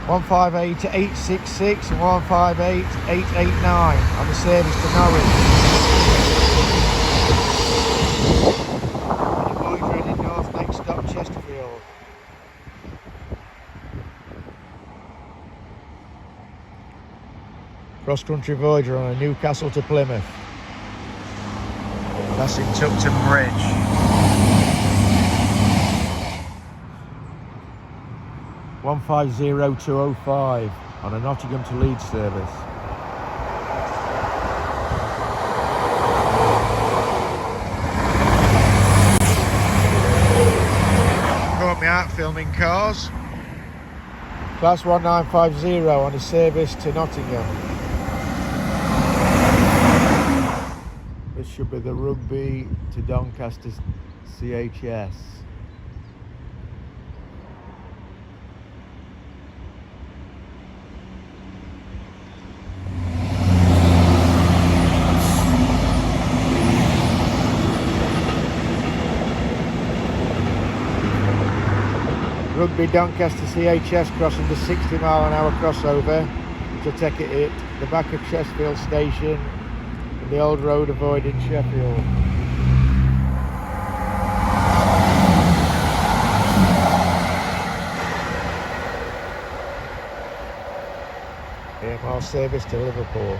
158 866 and 158 889 on the service to Norwich. Voyager heading north, next stop Chesterfield. Cross country Voyager on a Newcastle to Plymouth. Passing Tupton Bridge. One 150-205 on a Nottingham to Leeds service. Caught me out filming cars. Class 1950 on a service to Nottingham. This should be the Rugby to Doncaster CHS. Rugby Doncaster CHS crossing the 60-mile-an-hour crossover, which will take it at the back of Chesterfield Station and the old road avoiding Sheffield. AMR service to Liverpool.